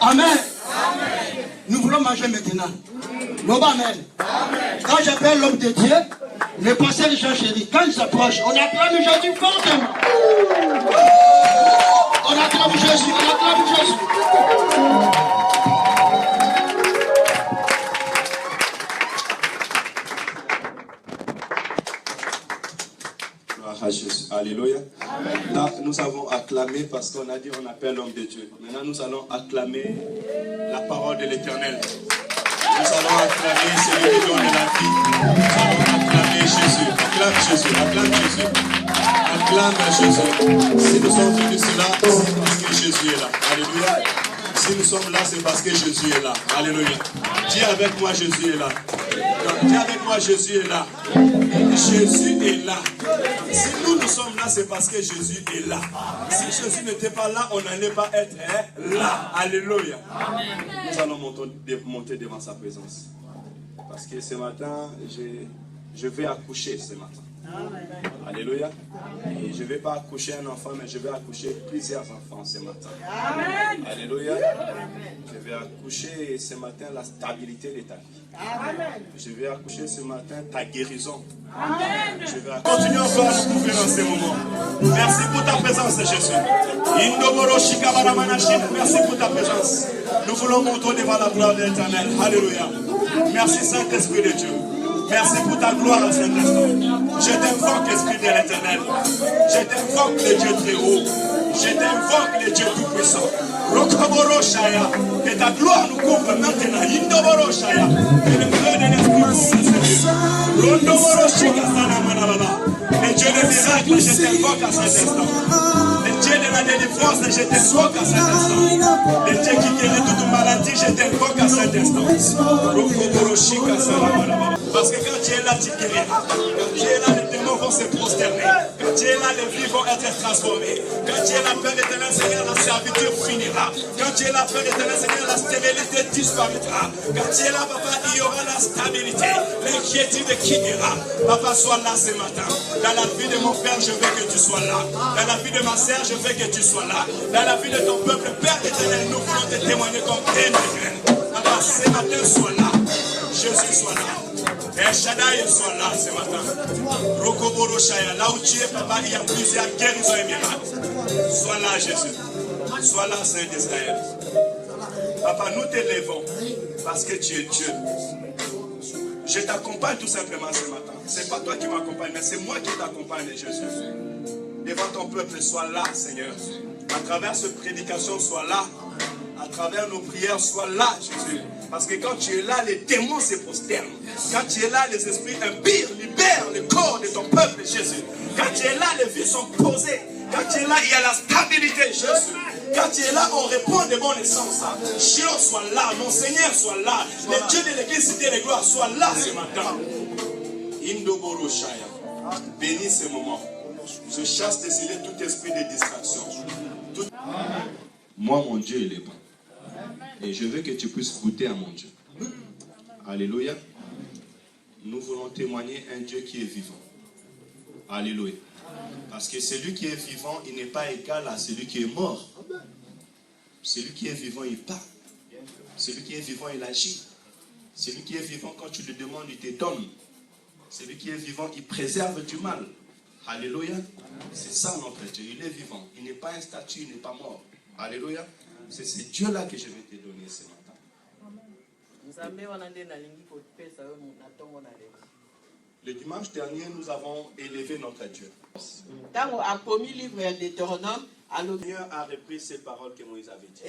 Amen. Nous voulons manger maintenant. L'homme amen. Quand j'appelle l'homme de Dieu, le pasteur Jean Chéri, quand il s'approche, on acclame Jésus fortement. On acclame Jésus, on acclame Jésus. Gloire à Jésus. Alléluia. Là, nous avons acclamé parce qu'on a dit on appelle l'homme de Dieu. Maintenant, nous allons acclamer la parole de l'Éternel. Nous allons acclamer celui qui donne la vie. Nous allons acclamer Jésus. Acclame Jésus. Acclame Jésus. Acclame Jésus. Si nous sommes venus là, c'est parce que Jésus est là. Alléluia. Si nous sommes là, c'est parce que Jésus est là. Alléluia. Dis avec moi, Jésus est là. Dis avec moi, Jésus est là. Jésus est là. Si nous sommes là, c'est parce que Jésus est là. Si Jésus n'était pas là, on n'allait pas être là. Alléluia. Nous allons monter devant sa présence. Parce que ce matin, je vais accoucher ce matin. Alléluia. Et je ne vais pas accoucher un enfant, mais je vais accoucher plusieurs enfants ce matin. Alléluia. Je vais accoucher ce matin la stabilité de ta vie. Je vais accoucher ce matin ta guérison. Je vais continuer encore à nous couvrir dans ces moments. Merci pour ta présence, Jésus. Merci pour ta présence. Nous voulons monter devant la gloire de l'Éternel. Alléluia. Merci Saint-Esprit de Dieu. Merci pour ta gloire à cet instant. Je t'invoque, Esprit de l'Éternel. Je t'invoque le Dieu très haut. Je t'invoque le Dieu tout-puissant. Que ta gloire nous couvre maintenant. Que le feu de l'Esprit le Dieu des miracles, je t'invoque à cet instant. Le Dieu de la délivrance, je t'invoque à cet instant. Le Dieu qui guérit toute maladie, je t'invoque à cet instant. Parce que quand tu es là, tu guériras. Quand tu es là, les démons vont se prosterner. Quand tu es là, les vies vont être transformées. Quand tu es là, Père éternel, Seigneur, la servitude finira. Quand tu es là, Père éternel, Seigneur, la stérilité disparaîtra. Quand tu es là, Papa, il y aura la stabilité. L'inquiétude quittera. Papa, sois là ce matin. Dans la vie de mon Père, je veux que tu sois là. Dans la vie de ma sœur, je veux que tu sois là. Dans la vie de ton peuple, Père éternel, nous voulons te témoigner comme témoin. Papa, ce matin, sois là. Jésus soit là. Et Shaddai soit là ce matin. Rokoboro Shaya, là où tu es, Papa, il y a plusieurs guérisons et miracles. Sois là, Jésus. Sois là, Saint d'Israël. Papa, nous t'élèvons parce que tu es Dieu. Je t'accompagne tout simplement ce matin. Ce n'est pas toi qui m'accompagne, mais c'est moi qui t'accompagne, Jésus. Devant ton peuple, sois là, Seigneur. À travers cette prédication, sois là. À travers nos prières, sois là, Jésus. Parce que quand tu es là, les démons se prosternent. Quand tu es là, les esprits impurs libèrent le corps de ton peuple, Jésus. Quand tu es là, les vies sont posées. Quand tu es là, il y a la stabilité, Jésus. Quand tu es là, on répond de bonne essence. Dieu soit là, mon Seigneur soit là. Le Dieu de l'église cité de gloire soit là ce matin. Indoboro Shaya. Bénis ce moment. Je chasse des idées tout esprit de distraction. Moi, mon Dieu, il est bon. Et je veux que tu puisses goûter à mon Dieu. Alléluia. Nous voulons témoigner un Dieu qui est vivant. Alléluia. Parce que celui qui est vivant, il n'est pas égal à celui qui est mort. Celui qui est vivant, il parle. Celui qui est vivant, il agit. Celui qui est vivant, quand tu le demandes, il te donne. Celui qui est vivant, il préserve du mal. Alléluia. C'est ça notre Dieu. Il est vivant. Il n'est pas un statut, il n'est pas mort. Alléluia. C'est ce Dieu-là que je vais te donner ce matin. Le dimanche dernier, nous avons élevé notre Dieu. Dans le premier livre de Deutéronome, le Seigneur a repris ces paroles que Moïse avait dites.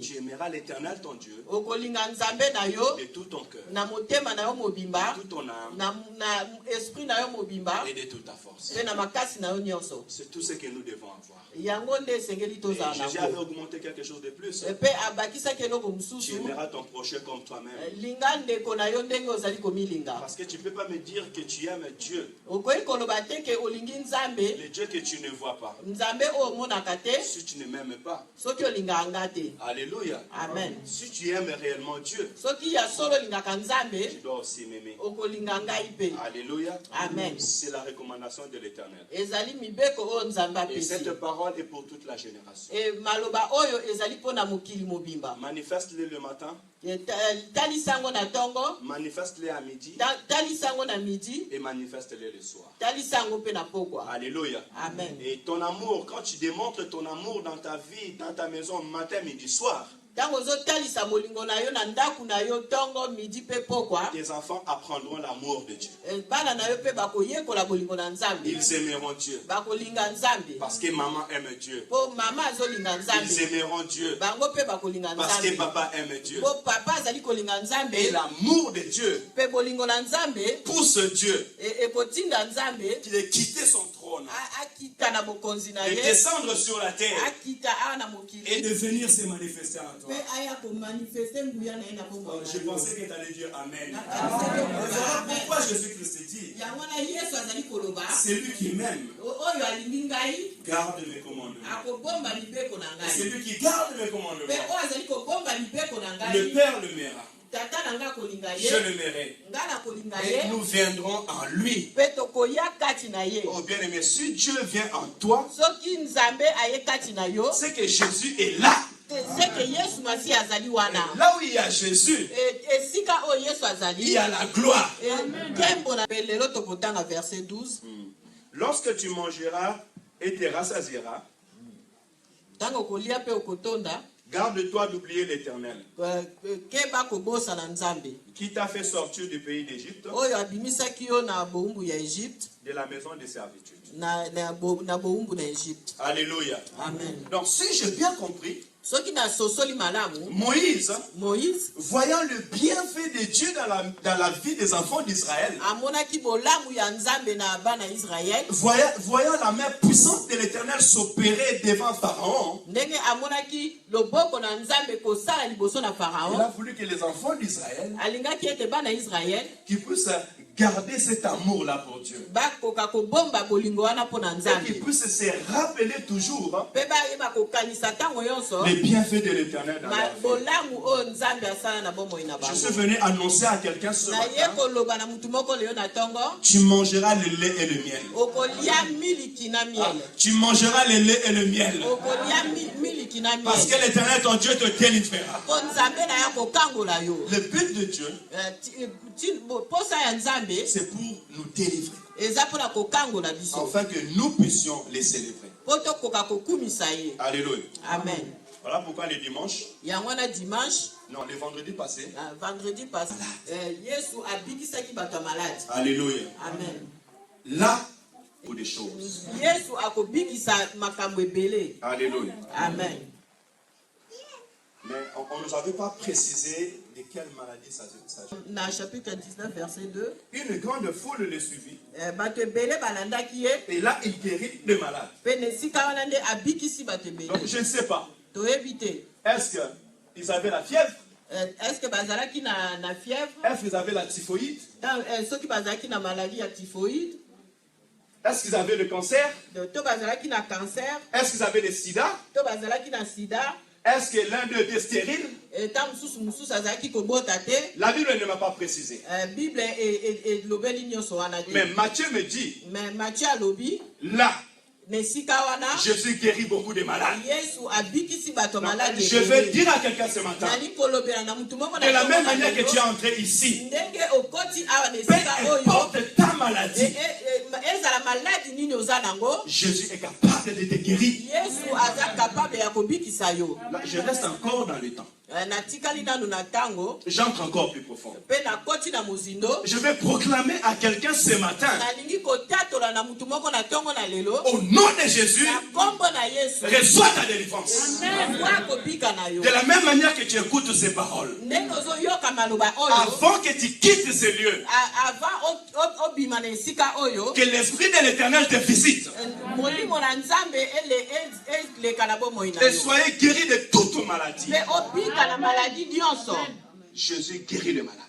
Tu aimeras l'Éternel ton Dieu de tout ton cœur, de toute ton âme et de toute ta force. C'est tout ce que nous devons avoir. Et Jésus avait augmenté quelque chose de plus. Tu aimeras ton prochain comme toi-même. Parce que tu ne peux pas me dire que tu aimes Dieu olingi nzambe, le Dieu que tu ne vois pas, nzambe o monaka te, si tu ne m'aimes pas, soki olinganga te. alléluia. Amen. Si tu aimes réellement Dieu, Soki ya solo lingaka nzambe, tu dois aussi m'aimer. okolinga ngai pe. Alléluia. Amen. C'est la recommandation de l'Éternel. Ezali mibeko o nzambe Et apesi. cette parole est pour toute la génération. E maloba oyo ezali pona mokili mobimba. Manifeste-le le matin, Talisango na tongo, manifeste-le à midi talisango na midi, et manifeste-le le soir. talisango pe na pokwa. Alléluia. Amen. Et ton amour, quand tu démontres ton amour dans ta vie, dans ta maison, matin, midi, soir, Tango zo talisa bolingo na yo na ndaku na yo tongo midi pe pokwa. tes enfants apprendront l'amour de Dieu. Bana na yo pe bakoyekola bolingo na nzambe. Ils aimeront Dieu. Bakolinga nzambe. Parce que maman aime Dieu. Po mama azolinga Ils nzambe. aimeront Dieu. Bango pe bakolinga Parce que nzambe. papa aime Dieu. Po papa azali kolinga Et nzambe. l'amour de Dieu Pe bolingo na nzambe. pousse Dieu Ekotinda nzambe. qu'il ait quitté son trône Akita na bokonzi na et ye. descendre sur la terre Akita ana mokili. et de venir se manifester en toi. Pe aya ko manifester nguya na ina pomba. Je pensais que tu allais dire Amen. Voilà pourquoi Jésus-Christ dit, Yangwana Yesu azali koloba. celui qui m'aime Oyo alingi ngai. garde mes commandements. Akobomba mibeko na Et ngai. celui qui garde mes Pe commandements, oyo azali kobomba mibeko na le ngai. Père le m'aimera. Tata na nga kolinga ye. Je le m'aimerai. Nga na kolinga Et ye. nous viendrons en lui. Pe tokoya kati na ye. Oh bien-aimé, si Dieu vient en toi, Soki nzambe aye kati na yo. c'est que Jésus est là. C'est que Yesu masi azali wana. Là où il y a Jésus, Esika o Yesu il azali. y a la gloire. Kembo na pelelo tokotanga verset 12. Lorsque tu mangeras et te rassasieras, Tango kolia pe okotonda. garde-toi d'oublier l'Éternel, Keba kobosa na nzambe. qui t'a fait sortir du pays d'Égypte, Oyo abimisaki yo na boumbu ya Egypte. de la maison de servitude. Na boumbu na Egypte. Alléluia. Amen. Donc si j'ai bien compris, Soki na sosoli malamu. Moïse, Moïse voyant le bienfait de Dieu dans la vie des enfants d'Israël, amonaki bolamu ya nzambe na bana Israël. voyant la main puissante de l'Éternel s'opérer devant Pharaon, Ndenge amonaki loboko na nzambe kosala liboso na il Pharaon. a voulu que les enfants d'Israël Alingaki ete bana Israël qui puissent garder cet amour-là pour Dieu. bakoka kobomba bolingo wana mpo na Et nzambe. qui puissent se rappeler toujours Pe bayeba kokanisa ntango nyonso les bienfaits de l'Éternel dans leur vie. bolamu oyo nzambe asala na bomoi na Je suis bango. venu annoncer à quelqu'un ce Naye matin, koloba na mutu moko leo na ntongo. tu mangeras le lait et le miel. Okolia miliki na miel. Tu mangeras le lait et le miel. Okolia miliki na Parce que miel. l'Éternel, ton Dieu, te délivrera. Po nzambe na ya kokangola yo. Le but de Dieu, Posa ya nzambe c'est pour nous délivrer, eza mpona kokangola biso. afin que nous puissions les célébrer. Po tokoka kokumisa ye. Alléluia. Amen. Voilà pourquoi les dimanches, Yango wana dimanche, non, les vendredis passés, vendredi passé, Yesu abikisaki bato ya maladi. Alléluia. Amen. Là, pour des choses. Yesu akobikisa makambo ebele. Alléluia. Amen. Mais on ne nous avait pas précisé de quelle maladie ça s'agit. Na chapitre 19 verset 2, Une grande foule le suivit. bato ebele balandaki ye, Et là, il guérit les malades. pe na esika wana nde abikisi bato ebele. Donc, je ne sais pas. Toyebi te. Est-ce qu'ils avaient la fièvre? Est-ce que bazalaki na fièvre? Est-ce qu'ils avaient la typhoïde? Soki bazalaki na maladie ya typhoïde, Est-ce qu'ils avaient le cancer? to bazalaki na cancer, Est-ce qu'ils avaient le sida? to bazalaki na sida, Est-ce que l'un d'eux était stérile? ta mosusu azalaki kobota te. La Bible ne m'a pas précisé. Bible elobeli nyonso wana te. Mais Matthieu me dit, Mais Matthieu alobi, là, na esika wana Jésus guérit beaucoup de malades. Yesu abikisi bato Donc, maladi. je vais dire à quelqu'un ce matin, Nali kolobela na mutu moko de la même manière que tu es entré ici, ndenge okoti awa na peu esika oyo importe ta maladie, ezala maladi nini oza nango, Jésus est capable de te guérir. Yesu aza capable ya kobikisa yo. Là, je reste encore dans le temps. Natikali nanu na ntango J'entre encore plus profond. mpe nakoti na mozindo. Je vais proclamer à quelqu'un ce matin, Nalingi kotatola na mutu moko na ntongo na lelo, au nom de Jésus, na kombo na Yesu reçois ta délivrance. kwa kobika na yo. De la même manière que tu écoutes ces paroles, Ndenge ozoyoka maloba oyo avant que tu quittes ce lieu, avant obima na esika oyo, que l'Esprit de l'Éternel te visite molimo na nzambe eleka na bomoi na et yo, soyez guéris de toute maladie. mpe obika na maladi nyonso. Jésus guérit les malades.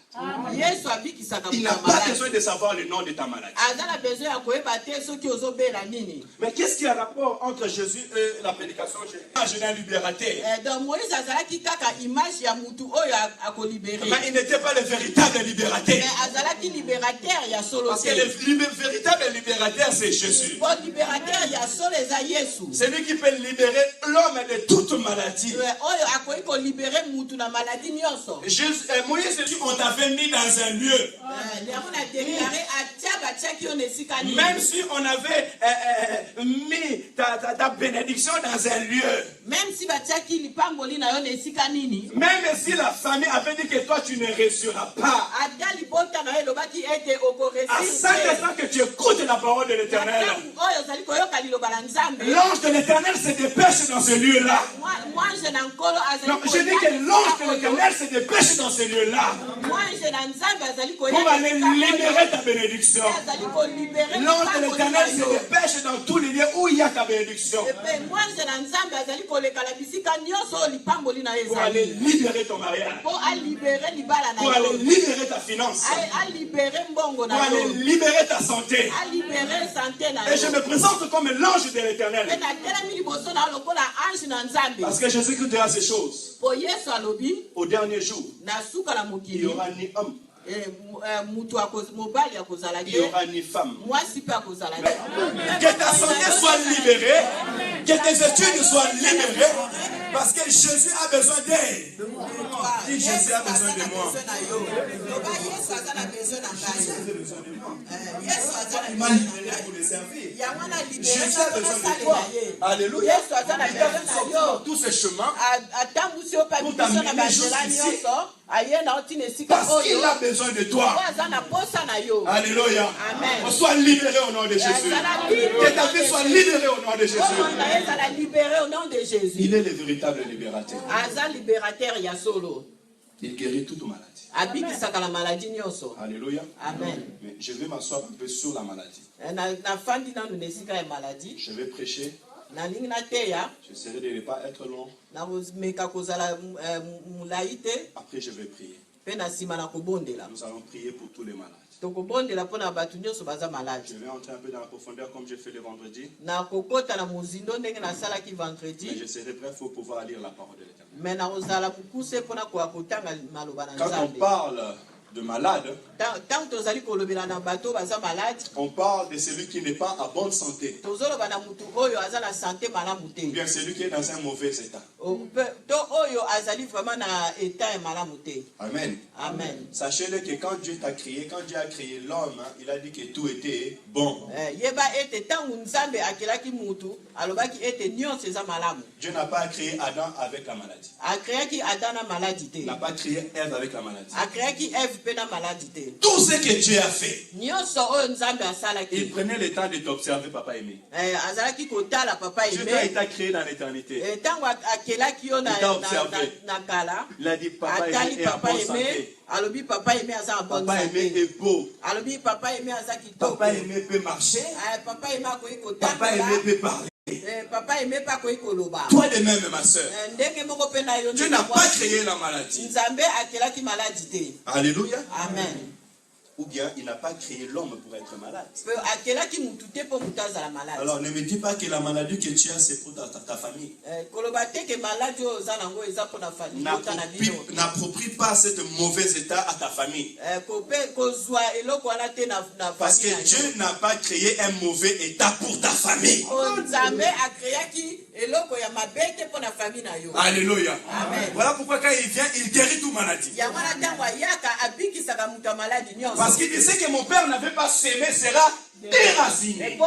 Yesu abikisaka Il n'a pas besoin de savoir le nom de ta maladie. azana besoin ya koyeba te soki ozobela nini. Mais qu'est-ce qu'il y a rapport entre Jésus et la prédication? Je n'ai libérateur. Donc Moïse azalaki kaka image ya mutu oyo akolibere. Mais il n'était pas le véritable libérateur. Mais azalaki libérateur ya solo. Parce que le véritable libérateur, c'est Jésus. Pour libérateur ya solo eza Yesu. C'est lui qui peut libérer l'homme de toute maladie. Oyo akoki ko libérer mutu na maladie nyonso. Moïse dit on t'avait mis dans un lieu. Même si on avait mis ta bénédiction dans un lieu. Même si la famille avait dit que toi tu ne réussiras pas. À chaque fois que tu écoutes la parole de l'Éternel, l'ange de l'Éternel se dépêche dans ce lieu-là. Non, je dis que l'ange de l'Éternel se dépêche dans ce lieu-là. Pour aller libérer ta bénédiction. L'ange de l'Éternel se dépêche dans tous les lieux où il y a ta bénédiction. Pour aller libérer ton mariage. Pour aller libérer ta finance. Pour aller libérer ta santé. Et je me présente comme l'ange de l'Éternel. Parce que Jésus-Christ dira ces choses. Au dernier jour, il n'y aura ni homme. Il n'y aura ni femme. Que ta santé soit libérée, que tes études soient libérées, parce que Jésus a besoin d'aide. Si Jésus a besoin de moi. Il m'a libéré pour le servir. Jésus a besoin de toi. Alléluia. Tous ces chemins pour t'amener jusqu'ici. Parce qu'il a besoin de toi. Alléluia. On soit libéré au nom de Jésus. Que ta vie soit libérée au nom de Jésus. Il est le véritable libérateur. Il guérit toute maladie. Alléluia. Amen. Mais je vais m'asseoir un peu sur la maladie. Je vais prêcher. J'essaierai de ne pas être long. Après, je vais prier. Nous allons prier pour tous les malades. Je vais entrer un peu dans la profondeur comme j'ai fait le vendredi. Mais je serai bref pour pouvoir lire la parole de l'Éternel. Quand on parle de malade, on parle de celui qui n'est pas à bonne santé. Ou bien celui qui est dans un mauvais état. Amen. Amen. Sachez-le que quand Dieu t'a créé, quand Dieu a créé l'homme, il a dit que tout était bon. Dieu n'a pas créé Adam avec la maladie. Il n'a pas créé Ève avec la maladie. Tout ce que Dieu a fait, il prenait le temps de t'observer, papa aimé. Dieu t'a créé dans l'éternité. Il t'a observé. Il a dit papa aimé est en bonne santé. Papa aimé est beau. Papa aimé peut marcher. Papa aimé peut parler. Toi de même, ma soeur. Dieu n'a pas créé la maladie. Alléluia. Amen. Ou bien il n'a pas créé l'homme pour être malade. Alors ne me dis pas que la maladie que tu as c'est pour ta famille. N'approprie pas cet mauvais état à ta famille. Parce que Dieu n'a pas créé un mauvais état pour ta famille. Alléluia. Amen. Voilà pourquoi quand il vient, il guérit toute maladie. Parce qu'il disait que mon père n'avait pas semé, sera déraciné.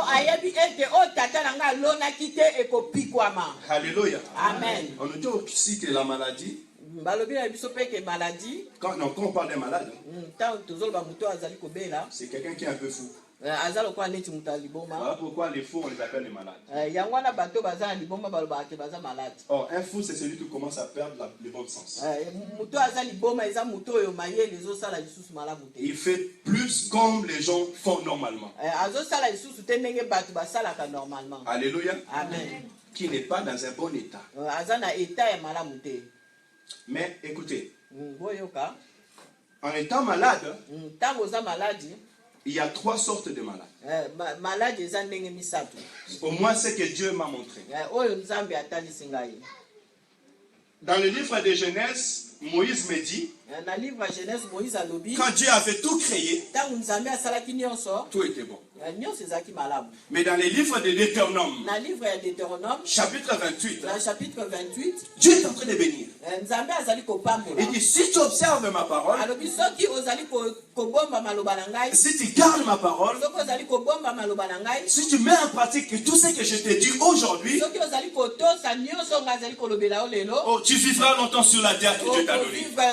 Alléluia. Amen. On nous dit aussi que la maladie, quand on parle d'un malade, c'est quelqu'un qui est un peu fou. Voilà pourquoi les fous on les appelle les malades. Or un fou c'est celui qui commence à perdre le bon sens. Il fait plus comme les gens font normalement. Alléluia. Amen. Qui n'est pas dans un bon état. Mais écoutez, En étant malade, ntango oza maladi il y a 3 sortes de malades. maladi eza ndenge misato Au moins, c'est que Dieu m'a montré. oyo nzambe atalisi ngai. Dans le livre de Genèse, Moïse me dit, na livre ya Genèse Moïse alobi quand Dieu avait tout créé, ntango nzambe asalaki nyonso tout était bon. nyonso ezalaki malamu. Mais dans le livre de Deutéronome, Na livre ya Deutéronome chapitre 28, na chapitre 28 Dieu est en train de bénir. nzambe azali kopambola Il dit, si tu observes ma parole, alobi soki ozali kobomba maloba na ngai, si tu gardes ma parole, soki ozali kobomba maloba na ngai, si tu mets en pratique tout ce que je te dis aujourd'hui, soki ozali kotosa nyonso ngai azali kolobela yo lelo, oh, tu vivras longtemps sur la terre que Dieu t'a donnée. okovivre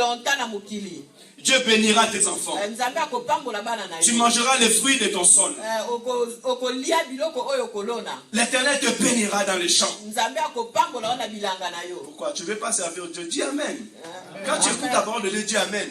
longtemps na mokili. Dieu bénira tes enfants. nzambe akopambola bana na Tu yo. mangeras les fruits de ton sol. Okolia biloko oyo kolona. L'Éternel te bénira dans les champs. Nzambe akopambola yo na bilanga na yo. Pourquoi tu ne veux pas servir Dieu? Dis Amen. Quand tu écoutes la parole de Dieu, dis Amen.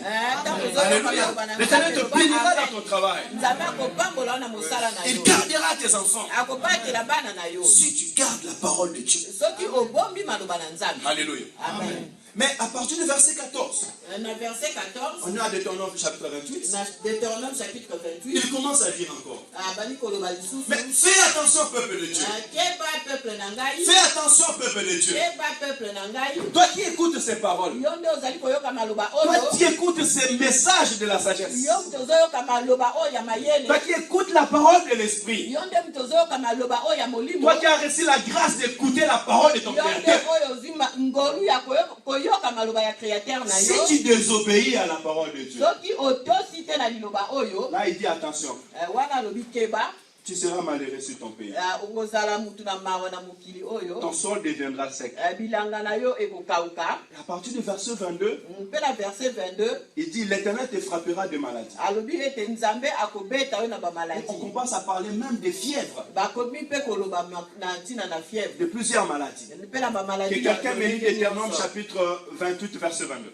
Alléluia. L'Éternel te bénira dans ton travail. nzambe akopambola yo na mosala na Il yo. gardera tes enfants. Akopakela bana na yo. Si tu gardes la parole de Dieu. Soki obombi maloba na nzambe. Alléluia. Amen. Mais à partir du verset 14, Na verset 14, on est à Deutéronome chapitre 28, na Deutéronome chapitre 28, il commence à dire encore. bali koloba lisusu. Mais fais attention peuple de Dieu. Keba peuple na ngai. Fais attention peuple de Dieu. Keba peuple na ngai. Toi qui écoutes ces paroles, Yo nde ozali koyoka maloba toi oyo. qui écoutes ces messages de la sagesse, Yo mtozoyoka maloba oyo ya mayele. toi qui écoutes la parole de l'esprit, Yo nde mtozoyoka maloba oyo ya molimo. toi qui as reçu la grâce d'écouter la parole de ton Yo nde Créateur, oyo ozima ngolu ya koyoka maloba ya créateur na si yo. tu désobéis à la parole de Dieu, Soki otosi te na liloba oyo, là il dit attention, wana alobi keba, tu seras malheureux sur ton pays. ongozala mutu na mawa na mokili oyo. Ton sol deviendra sec. Bilanga na yo ekokauka. À partir du verset 22, Mpe na verset 22, il dit l'Éternel te frappera de maladie. alobi ete nzambe akobeta yo na Et bamaladi. on commence à parler même de fièvre, Bakomi mpe koloba na ntina na fièvre. de plusieurs maladies. Mpe na Que bamaladi. quelqu'un me lit Deutéronome chapitre 28, verset 22.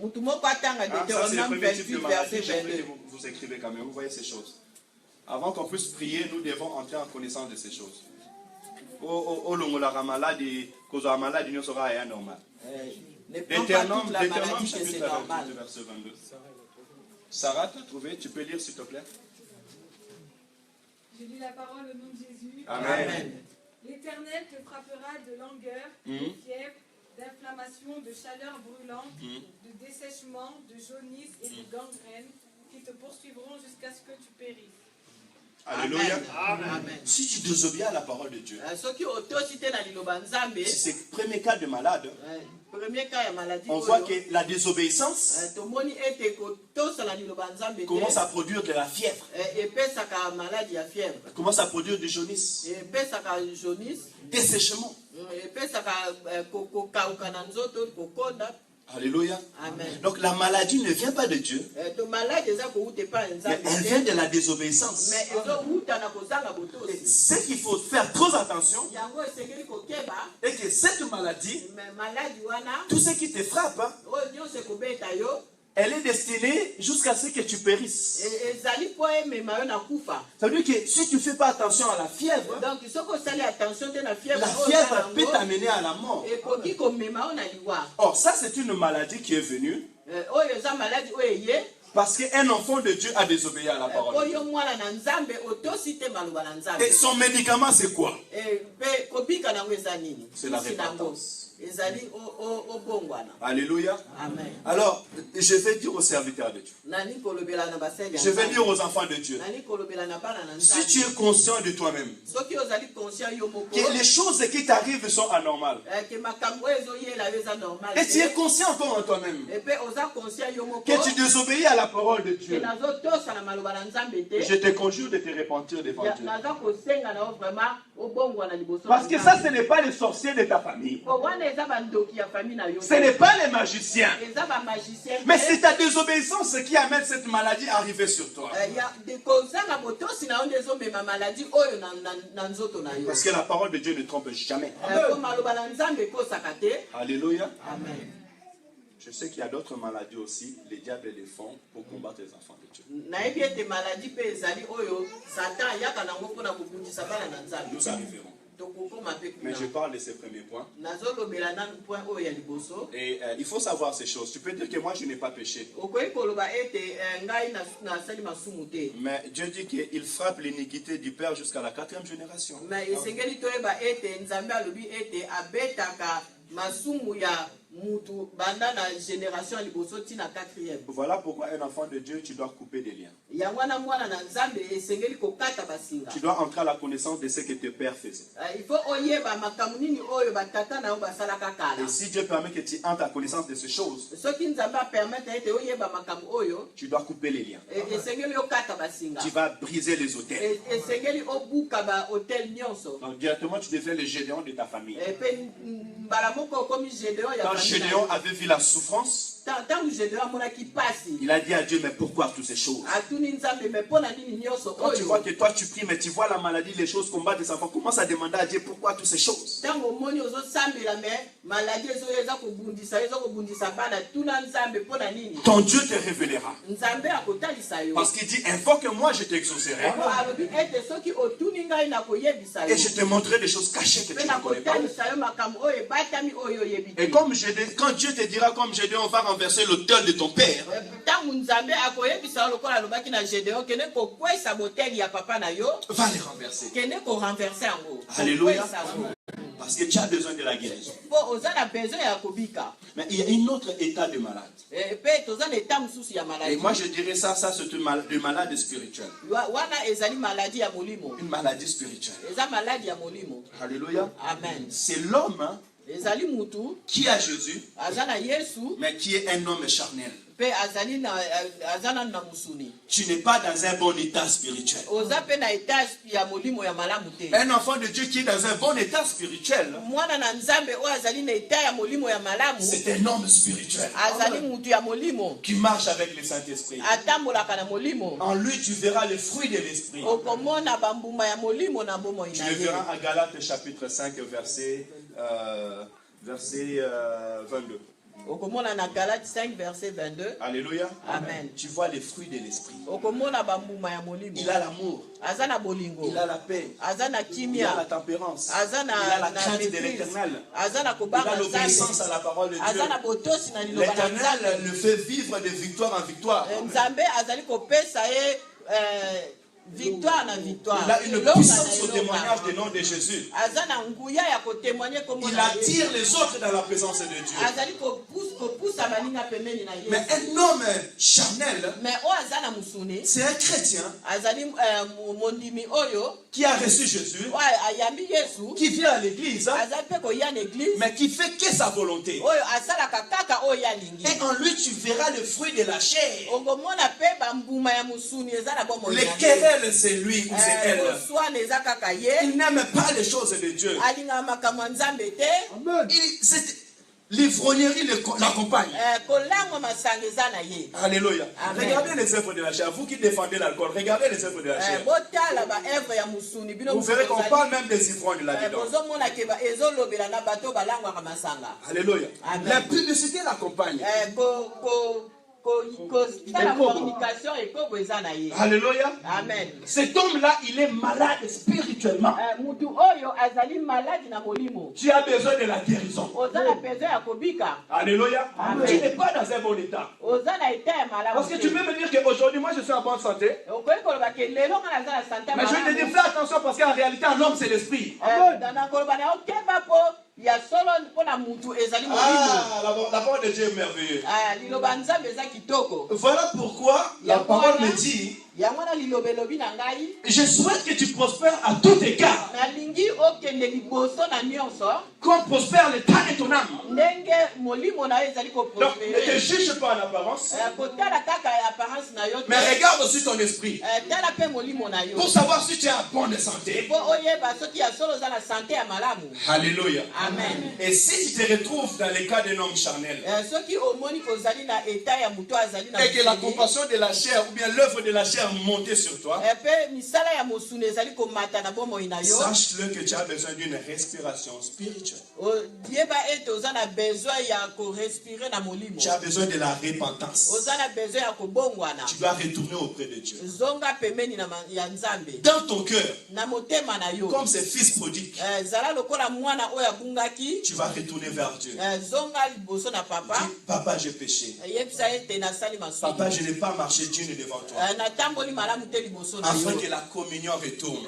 Mutu moko atanga Ah, ça, c'est le Deutéronome premier type de 28 maladie. verset J'aimerais 22. que vous écrivez quand même, vous voyez ces choses. Avant qu'on puisse prier, nous devons entrer en connaissance de ces choses. Oh, la maladie, cause la maladie ne sera rien normal. Ne prends pas toute la Deutéronome maladie que c'est chapitre 28, normal. verset 22. Sarah, tu as trouvé? Tu peux lire s'il te plaît? Je lis la parole au nom de Jésus. Amen. L'Éternel te frappera de langueur, de fièvre, d'inflammation, de chaleur brûlante, de dessèchement, de jaunisse et de gangrène qui te poursuivront jusqu'à ce que tu périsses. Alléluia. Amen. Si tu désobéis à la parole de Dieu, Soki otosi te na liloba nzambe, si c'est le premier cas de malade, premier cas ya maladie on voit oyo, que la désobéissance tomoni ete kotosala liloba nzambe commence te à produire de la fièvre, epesaka maladi ya fièvre, commence à produire du jaunisse, epesaka jaunisse, dessèchement. epesaka kokauka na nzoto kokonda. Alléluia. Amen. Donc la maladie ne vient pas de Dieu, To maladi eza kouta epai ya mais nzambe elle vient de la désobéissance. mais ezowuta na kozanga botosi. Ce qu'il faut faire très attention, Yango esengeli kokeba, est que cette maladie, mais maladi wana tout ce qui te frappe, oyo nyonso ekobeta yo, elle est destinée jusqu'à ce que tu périsses. ezali mpo emema yo na kufa. Ça veut dire que si tu ne fais pas attention à la fièvre, Donc soki osali attention te na fièvre la oyo fièvre ozala peut yango, t'amener à la mort. ekoki komema yo na liwa. Or, ça c'est une maladie qui est venue Oyo eza maladi oyo eye, parce qu'un enfant de Dieu a désobéi à la parole de Dieu. oyo mwana na nzambe otosi te maloba na nzambe. Et son médicament c'est quoi? Mpe kobika nango eza nini? C'est la Kisi nango repentance. ezali obongwana. Alléluia. Amen. Alors, je vais dire aux serviteurs de Dieu, Nani kolobela na basali ya je vais Nzambe. dire aux enfants de Dieu, Nani kolobela na bana na si tu nzambe. es conscient de toi-même, Soki ozali conscient yo moko, que les choses qui t'arrivent sont anormales, ke makambo oyo ezoyela yo eza normal et tu es te, conscient encore en toi-même, epe oza conscient yo moko, que tu désobéis à la parole de ke Dieu, nazotosa na maloba na nzambe te, je te conjure de te repentir devant Dieu. naza kosenga na yo vraiment obongwana liboso Parce que ça, ce n'est pas les sorciers de ta famille. po wana eza bandoki ya famille na yo Ce n'est pas les magiciens. eza bamagicien Mais c'est ta désobéissance qui amène cette maladie à arriver sur toi. kozanga botosi na yo nde ezomema maladi oyo na nzoto na yo. Parce que la parole de Dieu ne trompe jamais. Po maloba na nzambe ekosaka te. Alléluia. Amen. Je sais qu'il y a d'autres maladies aussi, les diables les font pour combattre les enfants de Dieu. nayebi ete maladi mpe ezali oyo satan ayaka nango mpona kobundisa bana na nzambe. Nous arriverons. Mais je parle de ces premiers points. nazolobela nanu point oyo ya liboso. Et il faut savoir ces choses. Tu peux dire que moi je n'ai pas péché. Okoki koloba ete ngai nasali masumu te. Mais Dieu dit qu'il frappe l'iniquité du père jusqu'à la 4e génération. Mais esengeli toyeba ete nzambe alobi ete abetaka masumu ya mutu banda na génération liboso tina 4e. Voilà pourquoi un enfant de Dieu, tu dois couper des liens. Yangwana mwana na nzambe esengeli kokata basinga. Tu dois entrer à la connaissance de ce que tes pères faisaient. Il faut oyeba makambo nini oyo batata na yo basalaka kala. Et si Dieu permet que tu entres à la connaissance de ces choses, soki nzambe permettre ete oyeba makambo oyo, tu dois couper les liens. esengeli okata basinga. Tu vas briser les autels. Esengeli obuka ba hotel nyonso. Donc directement tu deviens le Gédéon de ta famille. Pe mbala moko komi Gédéon ya Quand famille. Gédéon avait vu la souffrance, il a dit à Dieu, mais pourquoi toutes ces choses? Quand tu vois que toi tu pries, mais tu vois la maladie, les choses combattent tes enfants, commence à demander à Dieu pourquoi toutes ces choses. Ton Dieu te révélera. Parce qu'il dit, invoque-moi, je t'exaucerai. Et je te montrerai des choses cachées que tu ne connais pas. Et comme quand Dieu te dira, comme Gédéon, on va renverser l'autel de ton père. Va les renverser. Alléluia. Parce que tu as besoin de la guérison. Mais il y a un autre état de malade. Et moi je dirais ça c'est une maladie spirituelle. Une maladie spirituelle. Alléluia. Amen. C'est l'homme qui a Jésus, mais qui est un homme charnel. Tu n'es pas dans un bon état spirituel. Un enfant de Dieu qui est dans un bon état spirituel, c'est un homme spirituel qui marche avec le Saint-Esprit. En lui, tu verras les fruits de l'Esprit. Tu le verras à Galates chapitre 5, verset 22. Galates 5 verset 22. Alléluia. Amen. Tu vois les fruits de l'esprit. Il a l'amour. Il a la paix. Il a la tempérance. Il a la crainte de l'Éternel. Il a l'obéissance à la parole de Dieu. L'Éternel le fait vivre de victoire en victoire. Victoire na victoire. Il a une puissance au témoignage du nom de Jésus. Il attire les autres dans la présence de Dieu. Mais un homme charnel, c'est un chrétien qui a reçu Jésus, qui vient à l'église, mais qui fait que sa volonté. Et en lui tu verras le fruit de la chair. Les querelles, c'est lui ou c'est elle. Il n'aime pas les choses de Dieu. L'ivrognerie l'accompagne. Alléluia. Regardez les œuvres de la chair. Vous qui défendez l'alcool, regardez les œuvres de la chair. Vous verrez qu'on parle même des ivrognes là-dedans. Alléluia. La publicité l'accompagne. Alléluia. Amen. Cet homme-là, il est malade spirituellement. Tu as besoin de la guérison. Alléluia. Amen. Tu n'es pas dans un bon état. Parce que tu peux me dire qu'aujourd'hui, moi je suis en bonne santé. Mais je vais te dire, fais attention parce qu'en réalité, l'homme c'est l'esprit. La parole de Dieu est merveilleuse. Voilà pourquoi la parole me dit, je souhaite que tu prospères à tout égard, comme prospère l'état de ton âme. Donc ne te juge pas en apparence, mais regarde aussi ton esprit pour savoir si tu es en bonne santé. Alléluia. Amen. Et si tu te retrouves dans le cas d'un homme charnel, et que la compassion de la chair ou bien l'œuvre de la chair faire monter sur toi, sache-le que tu as besoin d'une respiration spirituelle. Tu as besoin de la repentance. Tu dois retourner auprès de Dieu. Dans ton cœur, comme ces fils prodigues, tu vas retourner vers Dieu. Dis, papa, j'ai péché. Papa, je n'ai pas marché digne devant toi. Afin que la communion retourne.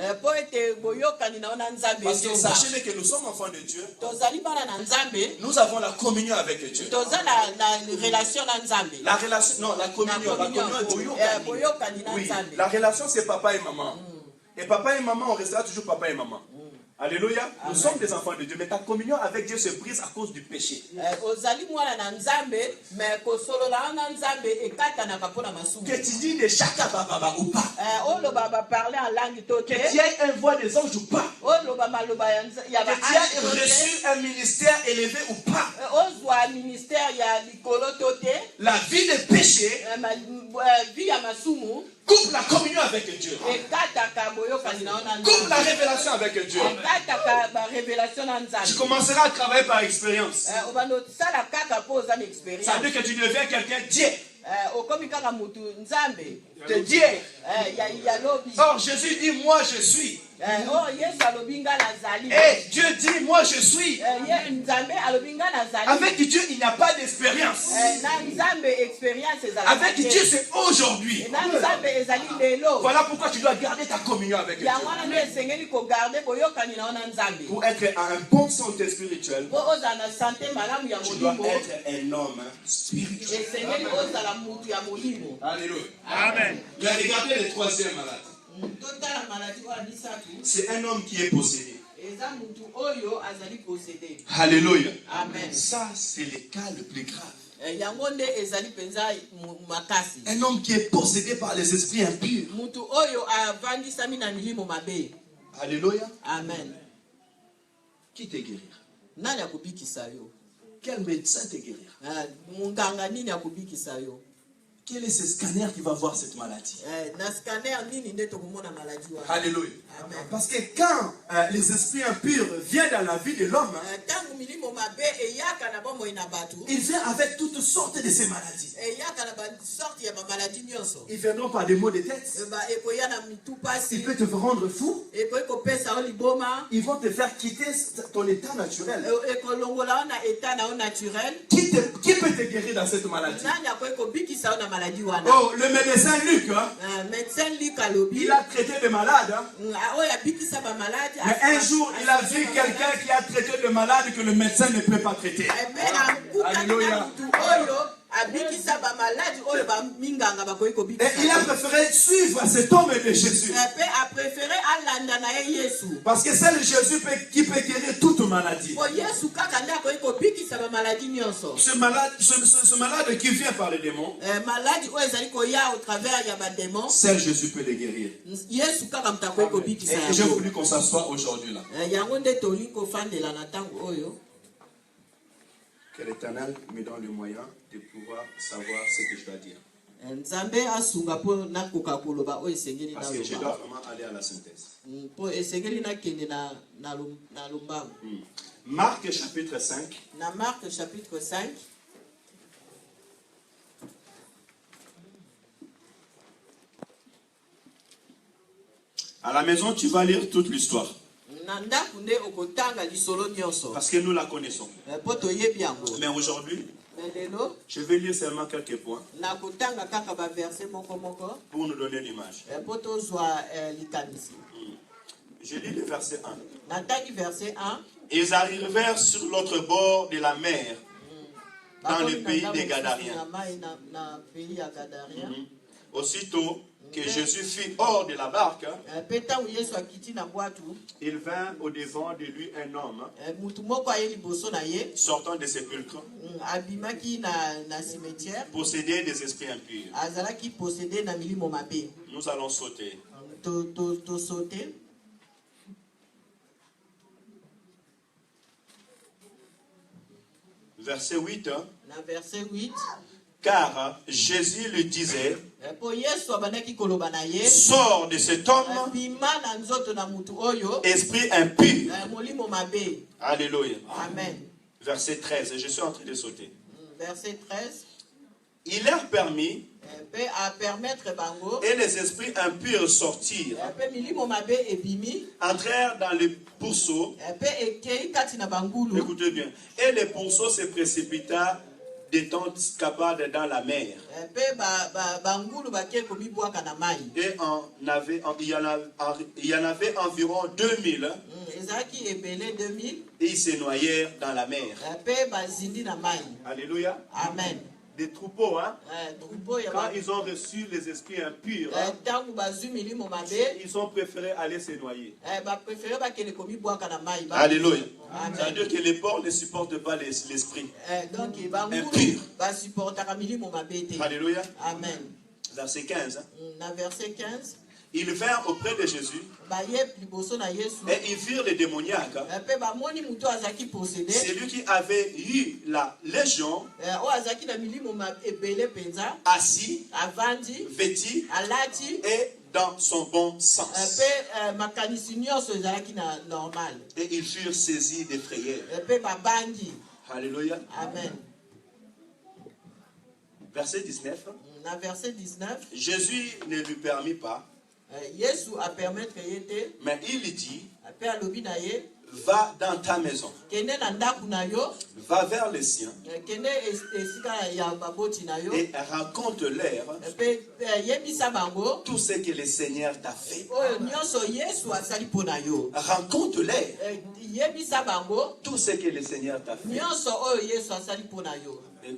Parce que sachez que nous sommes enfants de Dieu. Nous avons la communion avec Dieu. La relation, non, la communion est oui, la relation c'est papa et maman. Et papa et maman, on restera toujours papa et maman. Alléluia. Nous sommes des enfants de Dieu, mais ta communion avec Dieu se brise à cause du péché. Que tu dis de chaka baba ou pas. Que tu aies un voix des anges ou pas. Que tu aies reçu un ministère élevé ou pas. La vie de péché coupe la communion avec Dieu. Coupe la révélation avec Dieu. Tu commenceras à travailler par expérience. Ça veut dire que tu deviens quelqu'un Dieu. De Dieu. Or Jésus dit moi je suis. Et Dieu dit moi je suis. Avec Dieu il n'y a pas d'expérience. Avec Dieu c'est aujourd'hui. Voilà pourquoi tu dois garder ta communion avec Dieu. Pour être à un bon santé spirituelle, tu dois être un homme spirituel. Alléluia. Amen. Il a regardé le troisième malade. C'est un homme qui est possédé. Alléluia. Amen. Ça, c'est le cas le plus grave. Un homme qui est possédé par les esprits impurs. Alléluia. Amen. Qui te guérira? Quel médecin te guérira? Quel est ce scanner qui va voir cette maladie? Alléluia. Amen. Parce que quand les esprits impurs viennent dans la vie de l'homme, ils viennent avec toutes sortes de ces maladies. Ils viendront par des maux de tête. Ils peuvent te rendre fou. Ils vont te faire quitter ton état naturel. Qui peut te guérir dans cette maladie? Oh, le médecin Luc, il a traité des malades. Mais un jour, il a vu quelqu'un qui a traité de malade que le médecin ne peut pas traiter. Alléluia. Et il a préféré suivre cet homme de Jésus. Parce que c'est le Jésus qui peut guérir toute maladie. Ce malade qui vient par les démons, seul Jésus peut les guérir. Et j'ai voulu qu'on s'assoie aujourd'hui là. Que l'Éternel me donne le moyen de pouvoir savoir ce que je dois dire. Parce que je dois vraiment aller à la synthèse. Marc chapitre 5. Marc chapitre 5. À la maison, tu vas lire toute l'histoire. Parce que nous la connaissons. Mais aujourd'hui, je vais lire seulement quelques points pour nous donner l'image. Je lis le verset 1. Ils arrivèrent sur l'autre bord de la mer, dans le pays des Gadariens. Aussitôt que Jésus fut hors de la barque, il vint au devant de lui un homme sortant des sépulcres, possédé des esprits impurs. Nous allons sauter. Verset 8. Car Jésus lui disait, sors de cet homme, esprit impur. Alléluia. Amen. Verset 13, je suis en train de sauter. Verset 13. Il leur permit et les esprits impurs sortirent, entrèrent dans les pourceaux. Écoutez bien. Et les pourceaux se précipita d'étant capable dans la mer. Et il y en avait environ 2000. Et ils se noyèrent dans la mer. Alléluia. Amen. Des troupeaux, hein? Quand ils ont reçu les esprits impurs, ils ont préféré aller se noyer. Alléluia. C'est-à-dire que les porcs ne supportent pas l'esprit impur. Alléluia. Amen. Verset 15. Verset 15. Ils vinrent auprès de Jésus et ils virent les démoniaques. Celui qui avait eu la légion, assis, vêtu et dans son bon sens. Et ils furent saisis de frayeur. Alléluia. Amen. Verset 19. Verset 19. Jésus ne lui permit pas. Mais il lui dit, va dans ta maison, va vers les siens et raconte-leur tout ce que le Seigneur t'a fait. Raconte-leur tout ce que le Seigneur t'a fait. Et